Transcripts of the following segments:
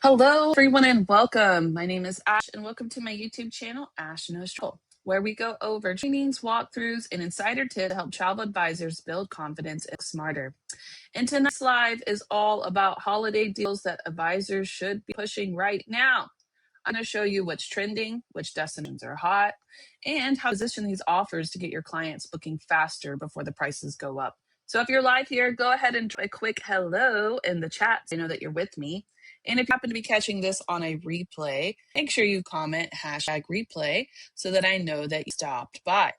Hello, everyone, and welcome. My name is Ash, and welcome to my YouTube channel, Ash Knows Travel, where we go over trainings, walkthroughs, and insider tips to help travel advisors build confidence and smarter. And tonight's live is all about holiday deals that advisors should be pushing right now. I'm going to show you what's trending, which destinations are hot, and how to position these offers to get your clients booking faster before the prices go up. So if you're live here, go ahead and drop a quick hello in the chat so I know that you're with me. And if you happen to be catching this on a replay, make sure you comment #replay so that I know that you stopped by.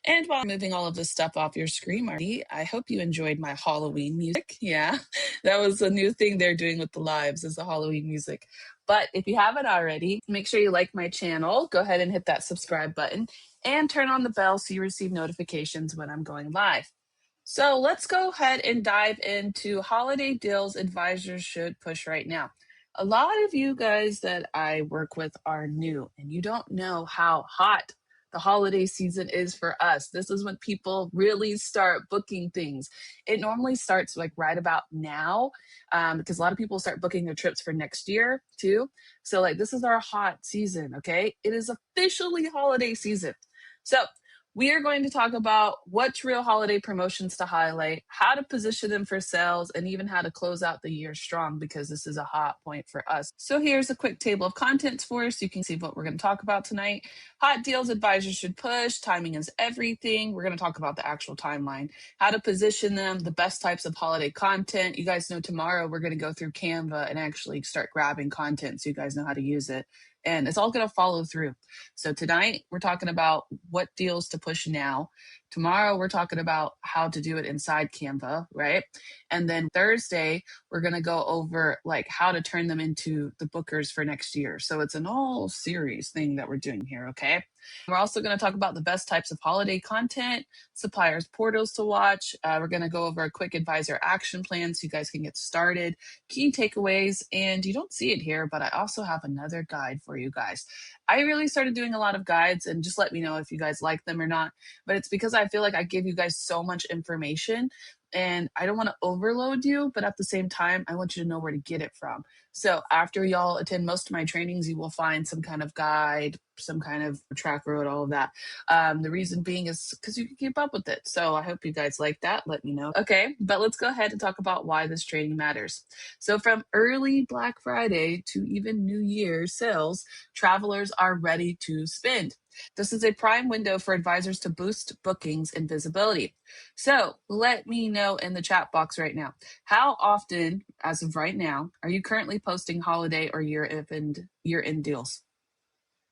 And while I'm moving all of this stuff off your screen, Marty, I hope you enjoyed my Halloween music. Yeah, that was a new thing they're doing with the lives is the Halloween music. But if you haven't already, make sure you like my channel. Go ahead and hit that subscribe button and turn on the bell so you receive notifications when I'm going live. So let's go ahead and dive into holiday deals advisors should push right now. A lot of you guys that I work with are new and you don't know how hot the holiday season is for us. This is when people really start booking things. It normally starts like right about now because a lot of people start booking their trips for next year too. So like this is our hot season, okay? It is officially holiday season. So we are going to talk about what's real holiday promotions to highlight, how to position them for sales, and even how to close out the year strong because this is a hot point for us. So here's a quick table of contents for us so you can see what we're going to talk about tonight. Hot deals advisors should push, timing is everything. We're going to talk about the actual timeline, how to position them, the best types of holiday content. You guys know tomorrow we're going to go through Canva and actually start grabbing content so you guys know how to use it. And it's all going to follow through. So tonight we're talking about what deals to push now. Tomorrow we're talking about how to do it inside Canva, right? And then Thursday we're going to go over like how to turn them into the bookers for next year. So it's an all series thing that we're doing here, okay? We're also going to talk about the best types of holiday content, suppliers portals to watch. We're going to go over a quick advisor action plan so you guys can get started, key takeaways, and you don't see it here, but I also have another guide for you guys. I really started doing a lot of guides, and just let me know if you guys like them or not, but it's because I feel like I give you guys so much information and I don't want to overload you, but at the same time, I want you to know where to get it from. So after y'all attend most of my trainings, you will find some kind of guide, some kind of track road, all of that. The reason being is because you can keep up with it. So I hope you guys like that. Let me know. Okay, but let's go ahead and talk about why this training matters. So from early Black Friday to even New Year's sales, travelers are ready to spend. This is a prime window for advisors to boost bookings and visibility. So let me know in the chat box right now, how often, as of right now, are you currently posting holiday or year-end deals?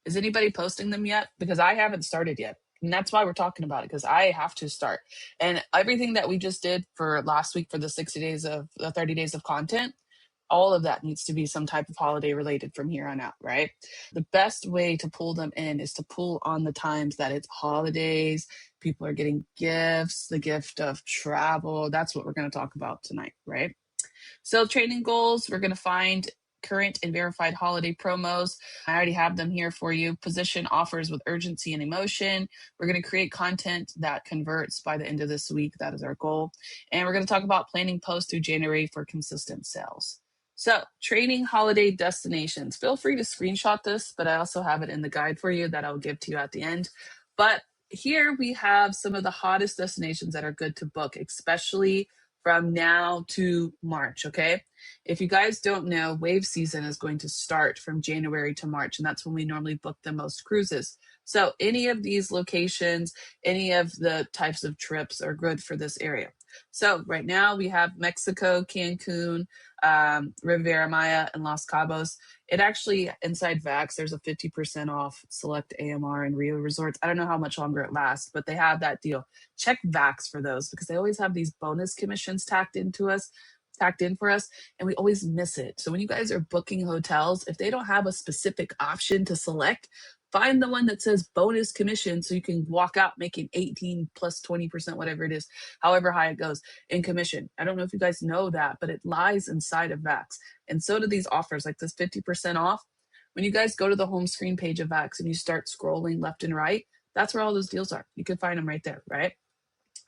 Is anybody posting them yet? Because I haven't started yet. And that's why we're talking about it, because I have to start. And everything that we just did for last week for the 30 days of content, all of that needs to be some type of holiday related from here on out, right? The best way to pull them in is to pull on the times that it's holidays, people are getting gifts, the gift of travel. That's what we're going to talk about tonight, right? So training goals, we're going to find current and verified holiday promos. I already have them here for you. Position offers with urgency and emotion. We're going to create content that converts by the end of this week. That is our goal. And we're going to talk about planning posts through January for consistent sales. So training holiday destinations. Feel free to screenshot this, but I also have it in the guide for you that I'll give to you at the end. But here we have some of the hottest destinations that are good to book, especially from now to March, okay? If you guys don't know, wave season is going to start from January to March, and that's when we normally book the most cruises. So any of these locations, any of the types of trips are good for this area. So right now we have Mexico, Cancun, Riviera Maya, and Los Cabos. It actually, inside VAX, there's a 50% off select AMR and Rio resorts. I don't know how much longer it lasts, but they have that deal. Check VAX for those because they always have these bonus commissions tacked in for us, and we always miss it. So when you guys are booking hotels, if they don't have a specific option to select, find the one that says bonus commission so you can walk out making 18 plus 20%, whatever it is, however high it goes in commission. I don't know if you guys know that, but it lies inside of VAX. And so do these offers, like this 50% off. When you guys go to the home screen page of VAX and you start scrolling left and right, that's where all those deals are. You can find them right there, right?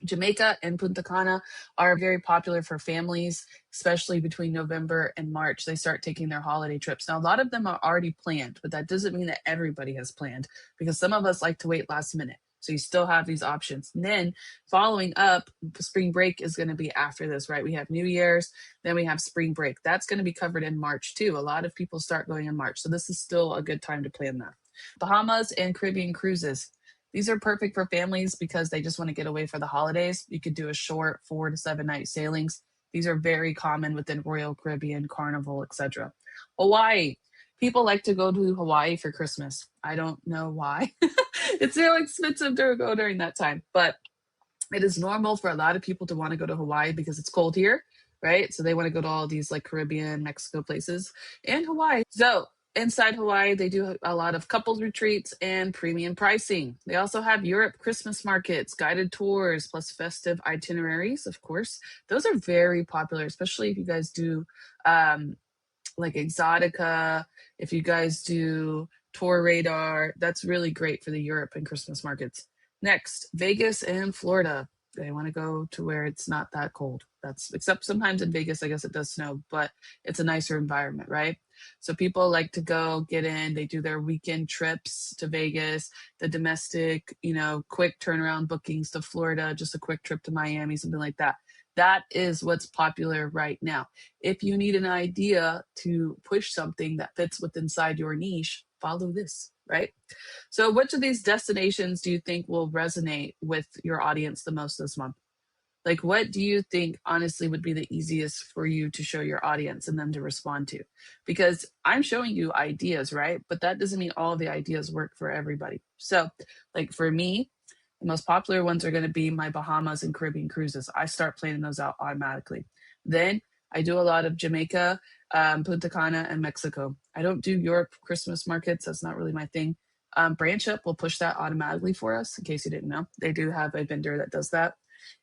Jamaica and Punta Cana are very popular for families, especially between November and March. They start taking their holiday trips. Now, a lot of them are already planned, but that doesn't mean that everybody has planned because some of us like to wait last minute. So you still have these options. And then following up, spring break is going to be after this, right? We have New Year's, then we have spring break. That's going to be covered in March too. A lot of people start going in March. So this is still a good time to plan that. Bahamas and Caribbean cruises. These are perfect for families because they just want to get away for the holidays. You could do a short 4 to 7 night sailings. These are very common within Royal Caribbean, Carnival, etc. Hawaii. People like to go to Hawaii for Christmas. I don't know why. It's so expensive to go during that time, but it is normal for a lot of people to want to go to Hawaii because it's cold here, right? So they want to go to all these like Caribbean, Mexico places and Hawaii. So inside Hawaii, they do a lot of couples retreats and premium pricing. They also have Europe Christmas markets, guided tours, plus festive itineraries, of course. Those are very popular, especially if you guys do like Exotica, if you guys do Tour Radar, that's really great for the Europe and Christmas markets. Next, Vegas and Florida. They want to go to where it's not that cold. That's except sometimes in Vegas, I guess it does snow, but it's a nicer environment, right? So people like to go get in, they do their weekend trips to Vegas, the domestic, quick turnaround bookings to Florida, just a quick trip to Miami, something like that. That is what's popular right now. If you need an idea to push something that fits with inside your niche, follow this, right? So which of these destinations do you think will resonate with your audience the most this month? Like, what do you think honestly would be the easiest for you to show your audience and them to respond to? Because I'm showing you ideas, right? But that doesn't mean all of the ideas work for everybody. So, like for me, the most popular ones are going to be my Bahamas and Caribbean cruises. I start planning those out automatically. Then I do a lot of Jamaica, Punta Cana, and Mexico. I don't do Europe Christmas markets. That's not really my thing. Branch Up will push that automatically for us, in case you didn't know. They do have a vendor that does that.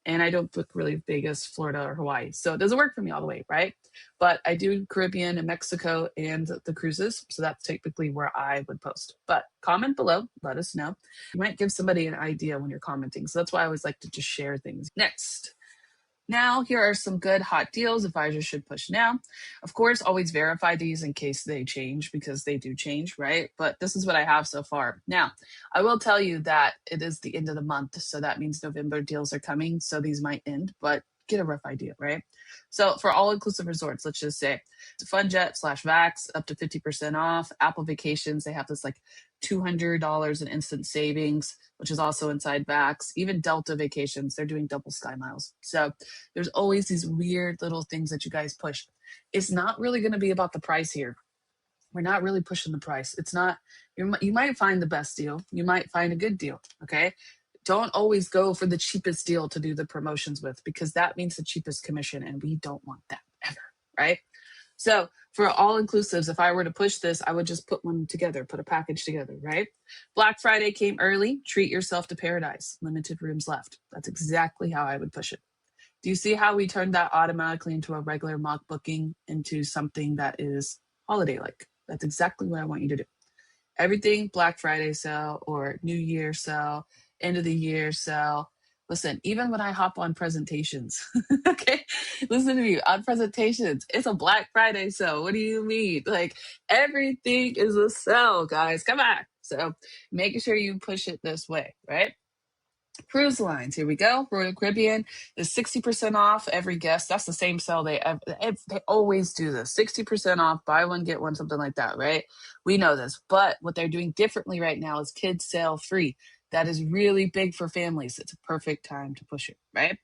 And I don't book really Vegas, Florida, or Hawaii. So it doesn't work for me all the way, right? But I do Caribbean and Mexico and the cruises. So that's typically where I would post. But comment below, let us know. You might give somebody an idea when you're commenting. So that's why I always like to just share things. Next. Now, here are some good hot deals advisors should push now. Of course, always verify these in case they change because they do change, right? But this is what I have so far. Now, I will tell you that it is the end of the month, so that means November deals are coming, so these might end, but get a rough idea, right? So for all-inclusive resorts, let's just say FunJet/Vax up to 50% off. Apple Vacations, they have this like $200 in instant savings, which is also inside Vax. Even Delta Vacations, they're doing double Sky Miles. So there's always these weird little things that you guys push. It's not really going to be about the price here. We're not really pushing the price. It's not, you might find the best deal. You might find a good deal. Okay. Don't always go for the cheapest deal to do the promotions with because that means the cheapest commission and we don't want that ever. Right. So for all inclusives, if I were to push this, I would just put one together, put a package together, right? Black Friday came early. Treat yourself to paradise. Limited rooms left. That's exactly how I would push it. Do you see how we turned that automatically into a regular mock booking into something that is holiday-like? That's exactly what I want you to do. Everything Black Friday sale or New Year sale, end of the year sale. Listen, even when I hop on presentations, okay, listen to me on presentations, it's a Black Friday sale. What do you mean? Like everything is a sale, guys. Come on. So making sure you push it this way, right? Cruise lines, here we go. Royal Caribbean is 60% off every guest. That's the same sale they always do this. 60% off, buy one, get one, something like that, right? We know this. But what they're doing differently right now is kids sale free. That is really big for families. It's a perfect time to push it, right?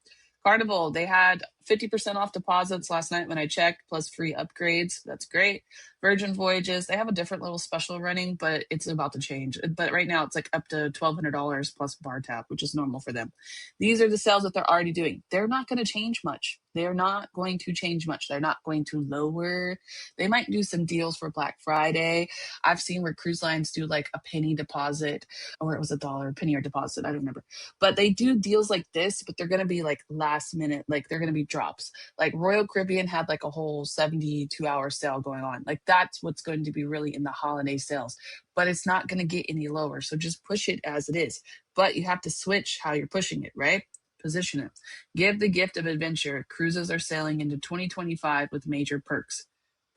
Carnival, they had 50% off deposits last night when I checked, plus free upgrades. That's great. Virgin Voyages, they have a different little special running, but it's about to change. But right now it's like up to $1,200 plus bar tap, which is normal for them. These are the sales that they're already doing. They're not going to change much. They're not going to change much. They're not going to lower. They might do some deals for Black Friday. I've seen where cruise lines do like a penny deposit, or it was $1, penny or deposit. I don't remember. But they do deals like this, but they're going to be like last minute. Like they're going to be drops. Like Royal Caribbean had like a whole 72-hour sale going on. Like that's what's going to be really in the holiday sales, but it's not going to get any lower. So just push it as it is, but you have to switch how you're pushing it, right? Position it. Give the gift of adventure. Cruises are sailing into 2025 with major perks.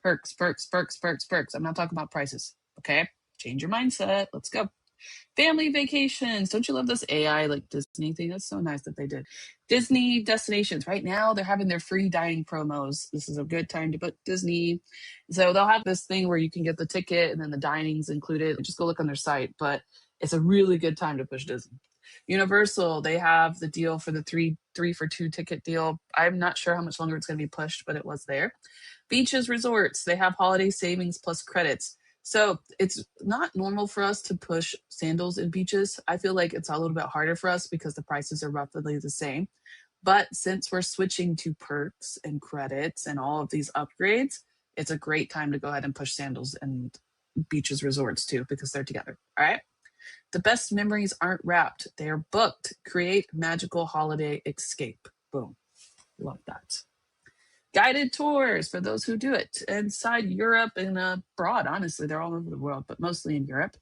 Perks, perks, perks, perks, perks. I'm not talking about prices. Okay? Change your mindset. Let's go. Family vacations. Don't you love this AI like Disney thing? That's so nice that they did. Disney destinations. Right now, they're having their free dining promos. This is a good time to book Disney. So they'll have this thing where you can get the ticket and then the dining's included. Just go look on their site. But it's a really good time to push Disney. Universal, they have the deal for the three for two ticket deal. I'm not sure how much longer it's going to be pushed, but it was there. Beaches, resorts, they have holiday savings plus credits. So it's not normal for us to push sandals in beaches. I feel like it's a little bit harder for us because the prices are roughly the same. But since we're switching to perks and credits and all of these upgrades, it's a great time to go ahead and push sandals and beaches resorts too because they're together. All right. The best memories aren't wrapped, they are booked. Create magical holiday escape. Boom. Love that. Guided tours for those who do it inside Europe and abroad. Honestly, they're all over the world, but mostly in Europe.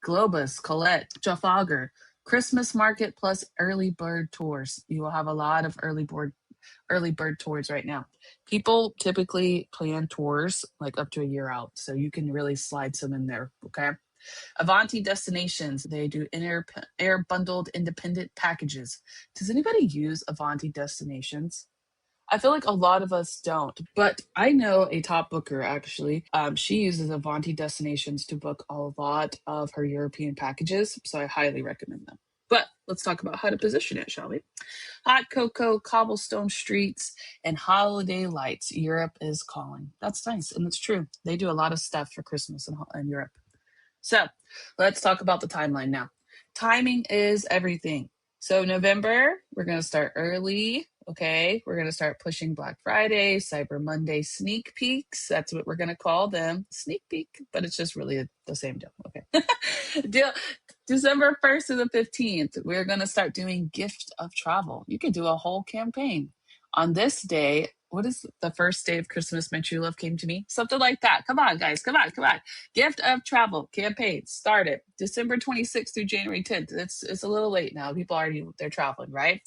Globus, Colette, Trafalgar, Christmas market plus early bird tours. You will have a lot of early bird tours right now. People typically plan tours like up to a year out, so you can really slide some in there. Okay. Avanti Destinations, they do air bundled independent packages. Does anybody use Avanti Destinations? I feel like a lot of us don't, but I know a top booker actually. She uses Avanti Destinations to book a lot of her European packages, so I highly recommend them. But let's talk about how to position it, shall we? Hot cocoa, cobblestone streets, and holiday lights. Europe is calling. That's nice, and it's true. They do a lot of stuff for Christmas in Europe. So let's talk about the timeline now. Timing is everything. So November, we're going to start early. Okay. We're going to start pushing Black Friday, Cyber Monday sneak peeks. That's what we're going to call them. Sneak peek, but it's just really the same deal. Okay. deal. December 1st to the 15th, we're going to start doing gift of travel. You can do a whole campaign. On this day, what is the first day of Christmas my true love came to me? Something like that. Come on, guys. Come on, come on. Gift of travel campaign started December 26th through January 10th. It's a little late now. People already they're traveling, right?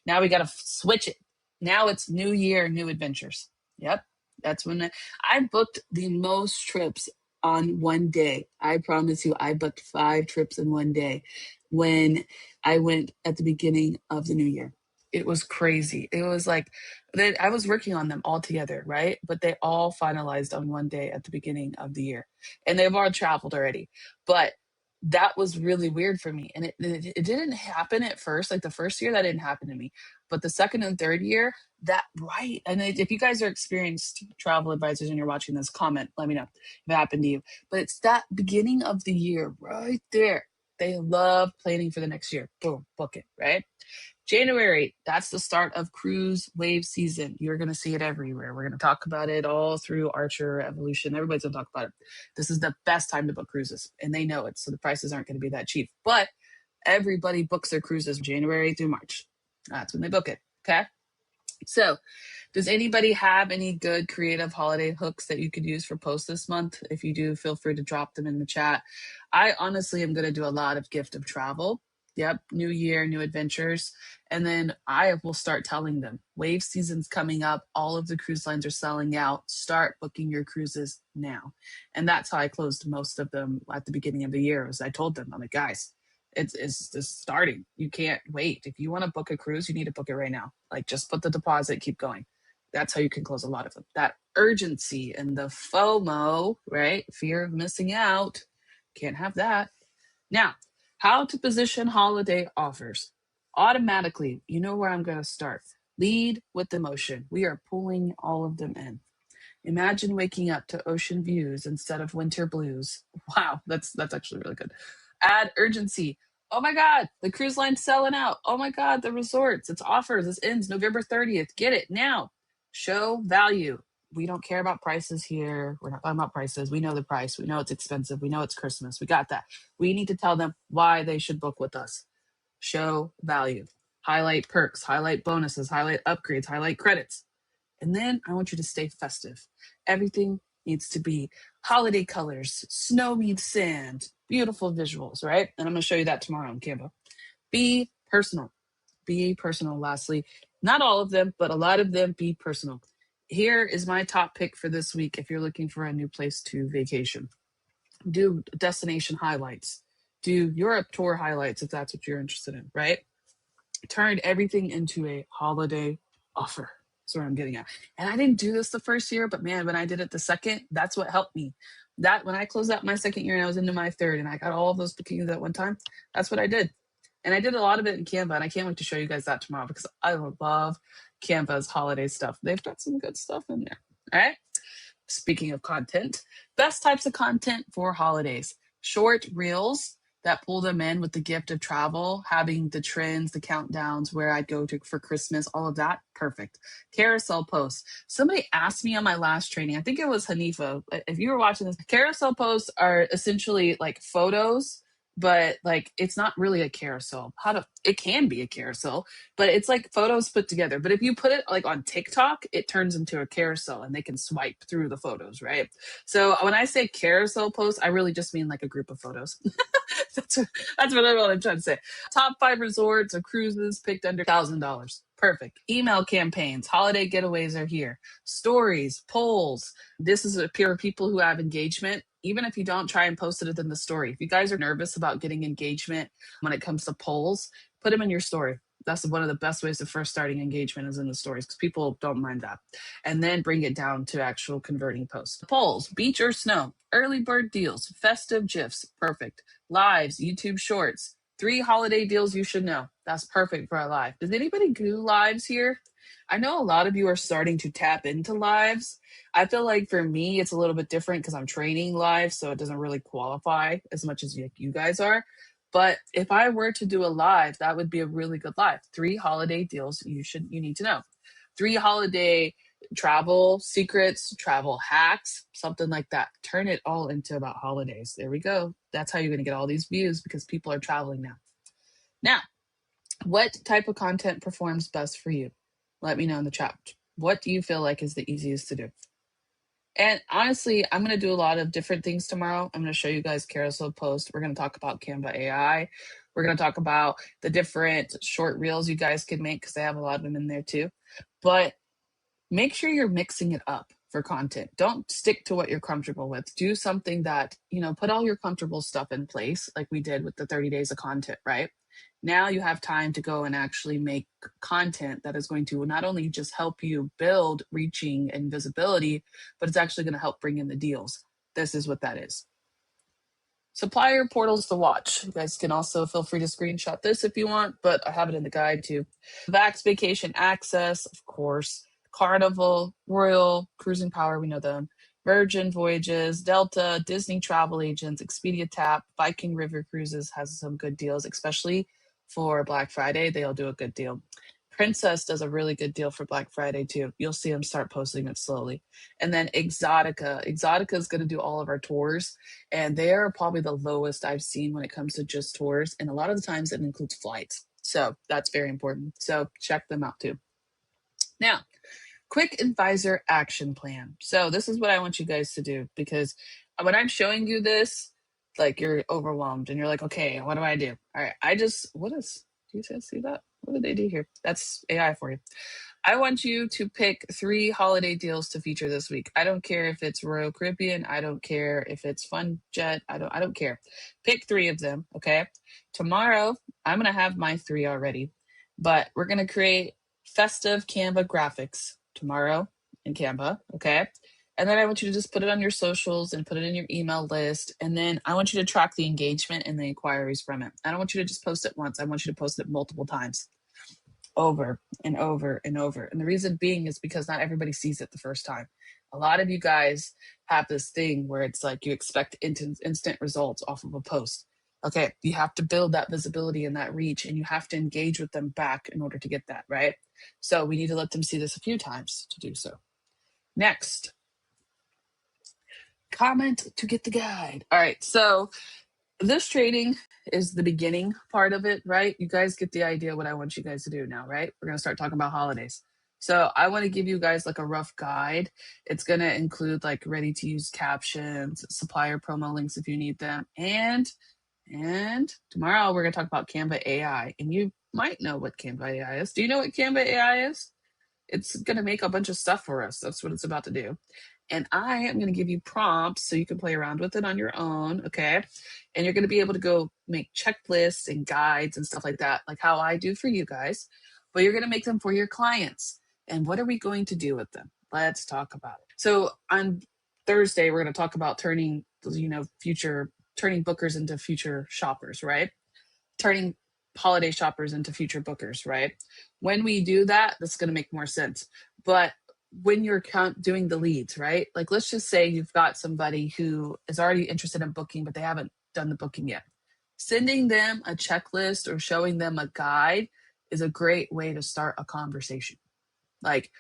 Now we got to switch it. Now it's new year, new adventures. Yep. That's when I booked the most trips on one day. I promise you, I booked 5 trips in one day when I went at the beginning of the new year. It was crazy. It was like I was working on them all together, right? But they all finalized on one day at the beginning of the year, and they've all traveled already. But that was really weird for me, and it didn't happen at first. Like the first year, that didn't happen to me, but the second and third year, that right. And if you guys are experienced travel advisors and you're watching this, comment. Let me know if it happened to you. But it's that beginning of the year right there. They love planning for the next year. Boom, book it, right? January, that's the start of cruise wave season. You're going to see it everywhere. We're going to talk about it all through Archer Evolution. Everybody's going to talk about it. This is the best time to book cruises, and they know it. So the prices aren't going to be that cheap. But everybody books their cruises January through March. That's when they book it. Okay. So, does anybody have any good creative holiday hooks that you could use for posts this month? If you do, feel free to drop them in the chat. I honestly am going to do a lot of gift of travel. Yep, new year, new adventures. And then I will start telling them wave season's coming up. All of the cruise lines are selling out. Start booking your cruises now. And that's how I closed most of them at the beginning of the year. As I told them, I'm like, guys, it's just starting. You can't wait. If you want to book a cruise, you need to book it right now. Like just put the deposit, keep going. That's how you can close a lot of them. That urgency and the FOMO, right? Fear of missing out. Can't have that. Now, how to position holiday offers. Automatically, you know where I'm going to start. Lead with emotion. We are pulling all of them in. Imagine waking up to ocean views instead of winter blues. Wow, that's actually really good. Add urgency. Oh my God, the cruise line's selling out. Oh my God, the resorts, it's offers. This ends November 30th. Get it now. Show value. We don't care about prices here. We're not talking about prices. We know the price. We know it's expensive. We know it's Christmas. We got that. We need to tell them why they should book with us. Show value. Highlight perks, highlight bonuses, highlight upgrades, highlight credits. And then I want you to stay festive. Everything needs to be holiday colors, snow meets sand, beautiful visuals, right? And I'm going to show you that tomorrow on Canva. Be personal. Be personal. Lastly, not all of them, but a lot of them, be personal. Here is my top pick for this week if you're looking for a new place to vacation. Do destination highlights. Do Europe tour highlights if that's what you're interested in, right? Turn everything into a holiday offer. That's what I'm getting at. And I didn't do this the first year, but man, when I did it the second, that's what helped me. That when I closed out my second year and I was into my third and I got all of those bookings at one time, that's what I did. And I did a lot of it in Canva, and I can't wait to show you guys that tomorrow because I love Canva's holiday stuff. They've got some good stuff in there. All right. Speaking of content, best types of content for holidays: short reels that pull them in with the gift of travel, having the trends, the countdowns, where I'd go to for Christmas, all of that. Perfect. Carousel posts. Somebody asked me on my last training, I think it was Hanifa, if you were watching this, carousel posts are essentially like photos, but like it's not really a carousel. It can be a carousel, but it's like photos put together. But if you put it like on TikTok, it turns into a carousel and they can swipe through the photos, right? So when I say carousel post, I really just mean like a group of photos. That's what I'm trying to say. Top 5 resorts or cruises picked under $1,000. Perfect. Email campaigns, holiday getaways are here. Stories, polls. This is a pure people who have engagement. Even if you don't, try and post it within the story. If you guys are nervous about getting engagement when it comes to polls, put them in your story. That's one of the best ways of first starting engagement is in the stories because people don't mind that. And then bring it down to actual converting posts. Polls, beach or snow, early bird deals, festive gifs, perfect. Lives, YouTube shorts, 3 holiday deals you should know. That's perfect for a live. Does anybody do lives here? I know a lot of you are starting to tap into lives. I feel like for me, it's a little bit different because I'm training live, so it doesn't really qualify as much as you guys are. But if I were to do a live, that would be a really good live. 3 holiday deals you need to know. 3 holiday travel secrets, travel hacks, something like that. Turn it all into about holidays. There we go. That's how you're going to get all these views because people are traveling now. Now, what type of content performs best for you? Let me know in the chat. What do you feel like is the easiest to do? And honestly, I'm going to do a lot of different things tomorrow. I'm going to show you guys carousel posts. We're going to talk about Canva AI. We're going to talk about the different short reels you guys can make because I have a lot of them in there too. But make sure you're mixing it up for content. Don't stick to what you're comfortable with. Do something that, put all your comfortable stuff in place, like we did with the 30 days of content, right? Now you have time to go and actually make content that is going to not only just help you build reaching and visibility, but it's actually going to help bring in the deals. This is what that is. Supplier portals to watch. You guys can also feel free to screenshot this if you want, but I have it in the guide too. Vax Vacation Access, of course. Carnival, Royal, Cruising Power, we know them. Virgin Voyages, Delta, Disney Travel Agents, Expedia Tap, Viking River Cruises has some good deals, especially for Black Friday. They'll do a good deal. Princess does a really good deal for Black Friday too. You'll see them start posting it slowly. And then Exotica. Exotica is going to do all of our tours, and they are probably the lowest I've seen when it comes to just tours. And a lot of the times it includes flights. So that's very important. So check them out too. Now, quick advisor action plan. So this is what I want you guys to do because when I'm showing you this, like you're overwhelmed and you're like, okay, what do I do? All right, do you guys see that? What did they do here? That's AI for you. I want you to pick 3 holiday deals to feature this week. I don't care if it's Royal Caribbean. I don't care if it's Fun Jet. I don't care. Pick 3 of them, okay? Tomorrow, I'm going to have my 3 already, but we're going to create festive Canva graphics tomorrow in Canva, okay? And then I want you to just put it on your socials and put it in your email list. And then I want you to track the engagement and the inquiries from it. I don't want you to just post it once. I want you to post it multiple times, over and over and over. And the reason being is because not everybody sees it the first time. A lot of you guys have this thing where it's like you expect instant results off of a post. Okay, you have to build that visibility and that reach, and you have to engage with them back in order to get that, right? So we need to let them see this a few times to do so. Next, comment to get the guide. All right, so this training is the beginning part of it, right? You guys get the idea what I want you guys to do now, right? We're going to start talking about holidays. So I want to give you guys like a rough guide. It's going to include like ready to use captions, supplier promo links if you need them. And tomorrow we're going to talk about Canva AI. And you might know what Canva AI is. Do you know what Canva AI is? It's going to make a bunch of stuff for us. That's what it's about to do. And I am going to give you prompts so you can play around with it on your own. Okay. And you're going to be able to go make checklists and guides and stuff like that, like how I do for you guys. But you're going to make them for your clients. And what are we going to do with them? Let's talk about it. So on Thursday, we're going to talk about turning bookers into future shoppers, right? Turning holiday shoppers into future bookers, right? When we do that, that's going to make more sense. But when you're doing the leads, right? Like, let's just say you've got somebody who is already interested in booking, but they haven't done the booking yet. Sending them a checklist or showing them a guide is a great way to start a conversation. Like,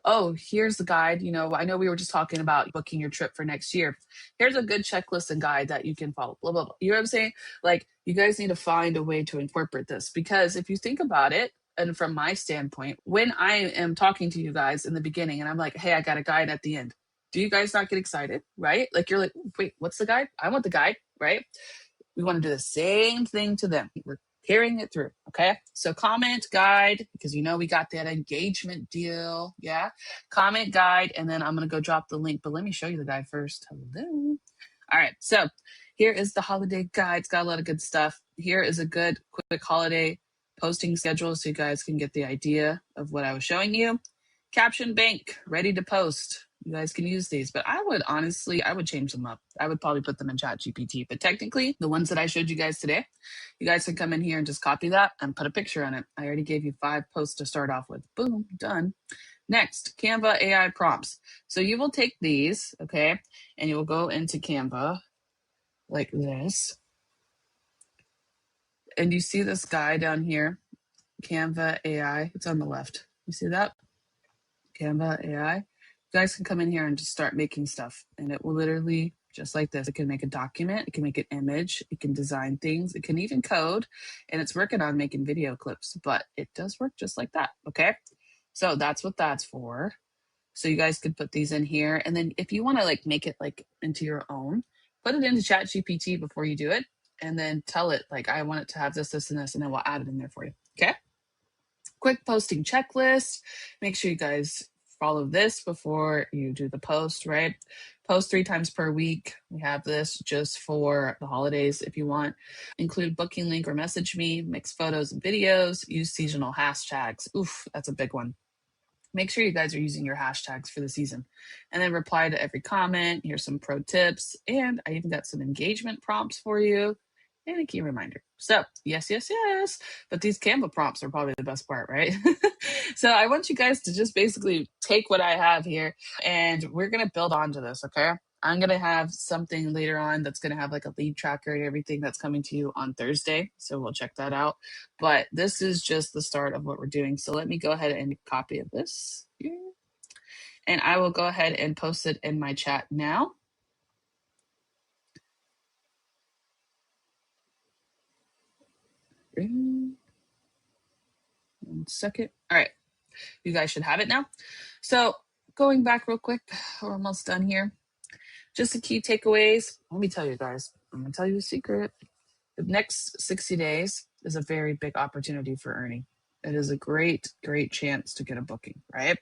oh, here's the guide. I know we were just talking about booking your trip for next year. Here's a good checklist and guide that you can follow, blah, blah, blah. You know what I'm saying? Like, you guys need to find a way to incorporate this, because if you think about it, and from my standpoint, when I am talking to you guys in the beginning and I'm like, hey, I got a guide at the end, do you guys not get excited, right? Like, you're like, wait, what's the guide? I want the guide, right? We want to do the same thing to them. We're carrying it through. Okay. So comment, guide, because we got that engagement deal. Yeah. Comment, guide, and then I'm going to go drop the link. But let me show you the guide first. Hello. All right. So here is the holiday guide. It's got a lot of good stuff. Here is a good quick holiday posting schedule so you guys can get the idea of what I was showing you. Caption bank, ready to post. You guys can use these, but I would change them up. I would probably put them in Chat GPT, but technically the ones that I showed you guys today, you guys can come in here and just copy that and put a picture on it. I already gave you 5 posts to start off with. Boom, done. Next, Canva AI prompts. So you will take these, okay, and you will go into Canva like this. And you see this guy down here, Canva AI. It's on the left. You see that? Canva AI. You guys can come in here and just start making stuff, and it will literally, just like this, it can make a document, it can make an image, it can design things, it can even code, and it's working on making video clips, but it does work just like that. Okay. So that's what that's for. So you guys could put these in here, and then if you want to like make it like into your own, put it into Chat GPT before you do it, and then tell it like, I want it to have this, this, and this, and then we'll add it in there for you. Okay. Quick posting checklist. Make sure you guys follow this before you do the post, right? Post 3 times per week. We have this just for the holidays. If you want, include booking link or message me, mix photos and videos, use seasonal hashtags. Oof, that's a big one. Make sure you guys are using your hashtags for the season, and then reply to every comment. Here's some pro tips, and I even got some engagement prompts for you and a key reminder. So yes, yes, yes. But these Canva prompts are probably the best part, right? So I want you guys to just basically take what I have here, and we're going to build onto this. Okay. I'm going to have something later on that's going to have like a lead tracker and everything that's coming to you on Thursday. So we'll check that out. But this is just the start of what we're doing. So let me go ahead and copy of this here. And I will go ahead and post it in my chat now. One second. All right. You guys should have it now. So going back real quick, we're almost done here. Just the key takeaways. Let me tell you guys, I'm going to tell you a secret. The next 60 days is a very big opportunity for earning. It is a great, great chance to get a booking, right?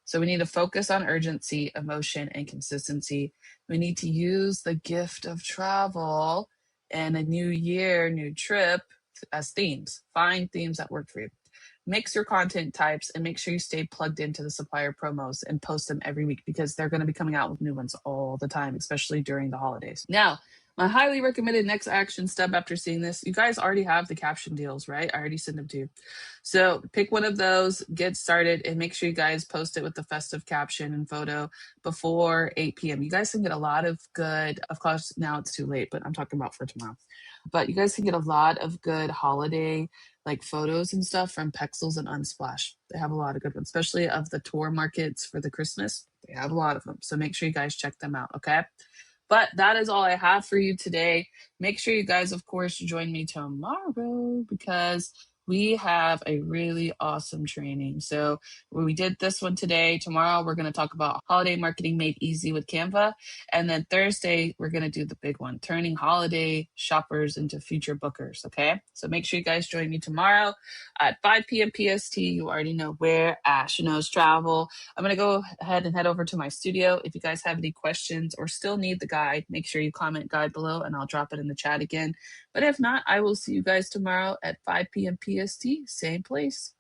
So we need to focus on urgency, emotion, and consistency. We need to use the gift of travel and a new year, new trip as themes. Find themes that work for you. Mix your content types and make sure you stay plugged into the supplier promos and post them every week, because they're going to be coming out with new ones all the time, especially during the holidays. Now, my highly recommended next action step after seeing this, you guys already have the caption deals, right? I already sent them to you. So pick one of those, get started, and make sure you guys post it with the festive caption and photo before 8 p.m. You guys can get a lot of good, of course, now it's too late, but I'm talking about for tomorrow. But you guys can get a lot of good holiday like photos and stuff from Pexels and Unsplash. They have a lot of good ones, especially of the tour markets for the Christmas. They have a lot of them. So make sure you guys check them out. Okay. But that is all I have for you today. Make sure you guys, of course, join me tomorrow, because we have a really awesome training. So we did this one today. Tomorrow, we're going to talk about holiday marketing made easy with Canva. And then Thursday, we're going to do the big one, turning holiday shoppers into future bookers. Okay. So make sure you guys join me tomorrow at 5 p.m. PST. You already know where Ash Knows Travel. I'm going to go ahead and head over to my studio. If you guys have any questions or still need the guide, make sure you comment guide below and I'll drop it in the chat again. But if not, I will see you guys tomorrow at 5 p.m. PST, same place.